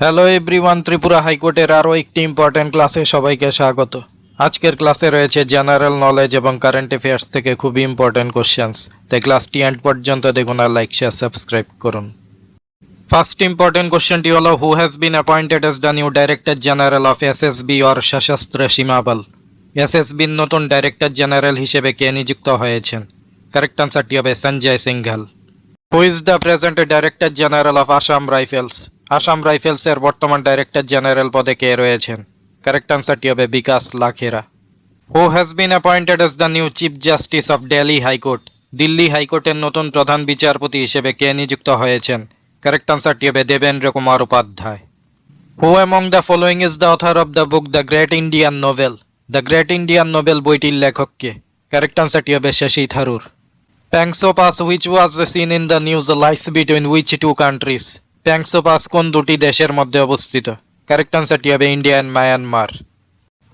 Hello everyone, Tripura হাইকোর্টের আরও একটি ইম্পর্ট্যান্ট ক্লাসে সবাইকে স্বাগত। আজকের ক্লাসে রয়েছে জেনারেল নলেজ এবং কারেন্ট অ্যাফেয়ার্স থেকে খুবই ইম্পর্ট্যান্ট কোশ্চেন্স। তাই ক্লাসটি এন্ড পর্যন্ত দেখুন আর লাইক শেয়ার সাবস্ক্রাইব করুন। ফার্স্ট ইম্পর্ট্যান্ট কোশ্চেনটি হলো, হু has been appointed as the new director general of SSB or সশস্ত্র সীমা বল? এসএসবির নতুন ডাইরেক্টর জেনারেল হিসেবে কে নিযুক্ত হয়েছেন? কারেক্ট আনসারটি হবে Sanjay Singhal. Who is the present director general of Assam Rifles? Assam রাইফেলসের বর্তমান ডাইরেক্টর জেনারেল পদে কে রয়েছেন? কারেক্ট আনসারটি হবে Bikash Lakhera. Who has been appointed as the new chief justice of Delhi high court? Delhi হাইকোর্টের নতুন প্রধান বিচারপতি হিসেবে কে নিযুক্ত হয়েছেন? কারেক্ট আনসারটি হবে Devendra Kumar Upadhyay. Who among the following is the author of the book the Great Indian Novel? The Great Indian Novel বইটির লেখক কে? কারেক্ট আনসারটি হবে Shashi Tharoor. Pangsau Pass which was seen in the news lies between which two countries? Pangsau Pass কোন দুটি দেশের মধ্যে অবস্থিত? কারেক্ট আনসারটি হবে India and Myanmar.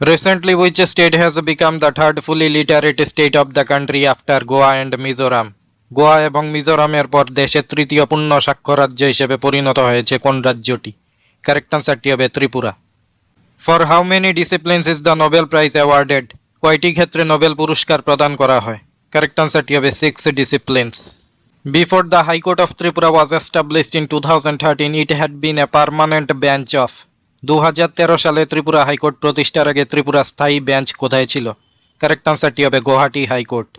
Recently which state has become the third fully literate state of the country after Goa and Mizoram? Goa এবং মিজোরামের পর দেশের তৃতীয় পূর্ণ সাক্ষর রাজ্য হিসেবে পরিণত হয়েছে কোন রাজ্যটি? কারেক্ট আনসারটি হবে Tripura. For how many disciplines is the Nobel prize awarded? কয়টি ক্ষেত্রে নোবেল পুরস্কার প্রদান করা হয়? কারেক্ট আনসারটি হবে 6 disciplines. Before the High Court of Tripura was established in 2013, it had been a permanent bench of? 2013 সালে ত্রিপুরা হাইকোর্ট প্রতিষ্ঠার আগে ত্রিপুরা স্থায়ী বেঞ্চ কোথায় ছিল? কারেক্ট আনসারটি হবে Guwahati high court.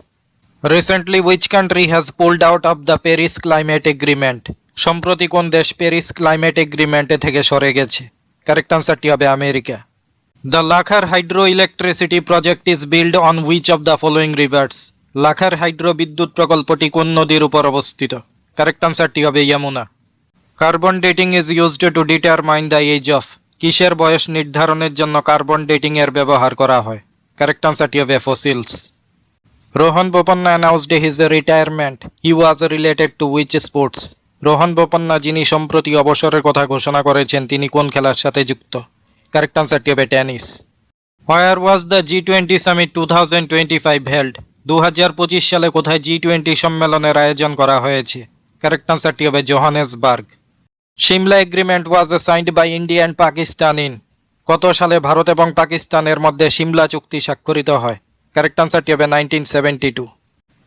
Recently which country has pulled out of the Paris climate agreement? সম্প্রতি কোন দেশ প্যারিস ক্লাইমেট এগ্রিমেন্টে থেকে সরে গেছে? কারেক্ট আনসারটি হবে America. The Lakhwar hydro electricity project is build on which of the following rivers? Lakhwar hydro বিদ্যুৎ প্রকল্পটি কোন নদীর উপর অবস্থিত? কারেক্ট আনসারটি হবে Yamuna. Carbon dating is used to determine the age of? কিসের বয়স নির্ধারণের জন্য কার্বন ডেটিং এর ব্যবহার করা হয়? কারেক্ট আনসারটি হবে fossils. Rohan Bopanna announced his retirement. He was related to which sports? Rohan Bopanna যিনি সম্প্রতি অবসরের কথা ঘোষণা করেছেন তিনি কোন খেলার সাথে যুক্ত? কারেক্ট আনসারটি হবে tennis. Where was the G20 summit 2025 held? 2025 সালে কোথায় G20 সম্মেলনের আয়োজন করা হয়েছে? কারেক্ট আনসারটি হবে Johannesburg. Shimla agreement was signed by India and Pakistan in? কত সালে ভারত এবং পাকিস্তানের মধ্যে সিমলা চুক্তি স্বাক্ষরিত হয়? কারেক্ট আনসারটি হবে 1972।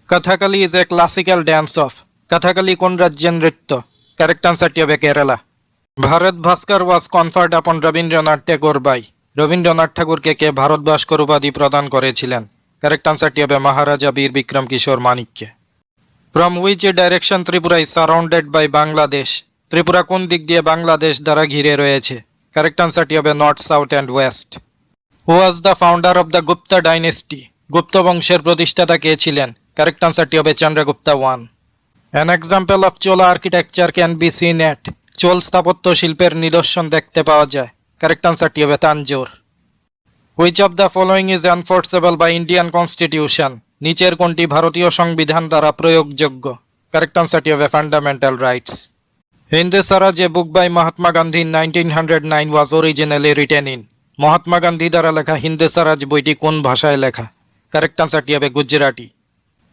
Kathakali is a classical dance of? Kathakali কোন রাজ্যের নৃত্য? কারেক্ট আনসারটি হবে কেরালা। ভারত ভাস্কর ওয়াজ কনফার্ড আপন রবীন্দ্রনাথ ট্যাগোর বাই? রবীন্দ্রনাথ ঠাকুরকে কে ভারত ভাস্কর উপাধি প্রদান করেছিলেন? কারেক্ট আনসারটি হবে মহারাজা বীর বিক্রম কিশোর মানিককে। From which direction Tripura is surrounded by Bangladesh? Tripura কোন দিক দিয়ে বাংলাদেশ দ্বারা ঘিরে রয়েছে? কারেক্ট আনসারটি হবে north, south and west. Who was the founder of the Gupta dynasty? Gupta বংশের প্রতিষ্ঠাতা কে ছিলেন? কারেক্ট আনসারটি হবে Chandragupta one. An example of Chola architecture can be seen at? Chola স্থাপত্য শিল্পের নিদর্শন দেখতে পাওয়া যায়। কারেক্ট আনসারটি হবে Tanjore. Which of the following is enforceable by Indian constitution? নিচের কোনটি ভারতীয় সংবিধান দ্বারা প্রয়োগযোগ্য? কারেক্ট আনসারটি হবে fundamental rights. Hindu Swaraj a book by Mahatma Gandhi in 1909 was originally written in? Mahatma Gandhi দ্বারা লেখা হিন্দু স্বরাজ বইটি কোন ভাষায় লেখা? কারেক্ট আনসারটি হবে Gujarati.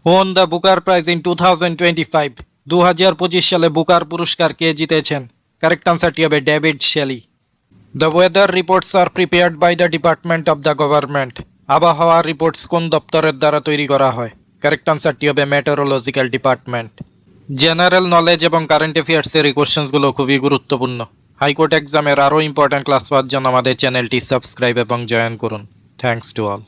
Who won the Booker prize in 2025? 2025 সালে বুকার পুরস্কার কে জিতেছেন? কারেক্ট আনসারটি হবে David Shelley. The weather reports are prepared by the Department of the Government. আবহাওয়ার রিপোর্টস কোন দপ্তরের দ্বারা তৈরি করা হয়? কারেক্ট আনসারটি হবে মেটেরোলজিক্যাল ডিপার্টমেন্ট। জেনারেল নলেজ এবং কারেন্ট অ্যাফেয়ার্সের এই কোশ্চেন্সগুলো খুবই গুরুত্বপূর্ণ। হাইকোর্ট এক্সামের আরও ইম্পর্ট্যান্ট ক্লাস পাওয়ার জন্য আমাদের চ্যানেলটি সাবস্ক্রাইব এবং জয়েন করুন। Thanks to all.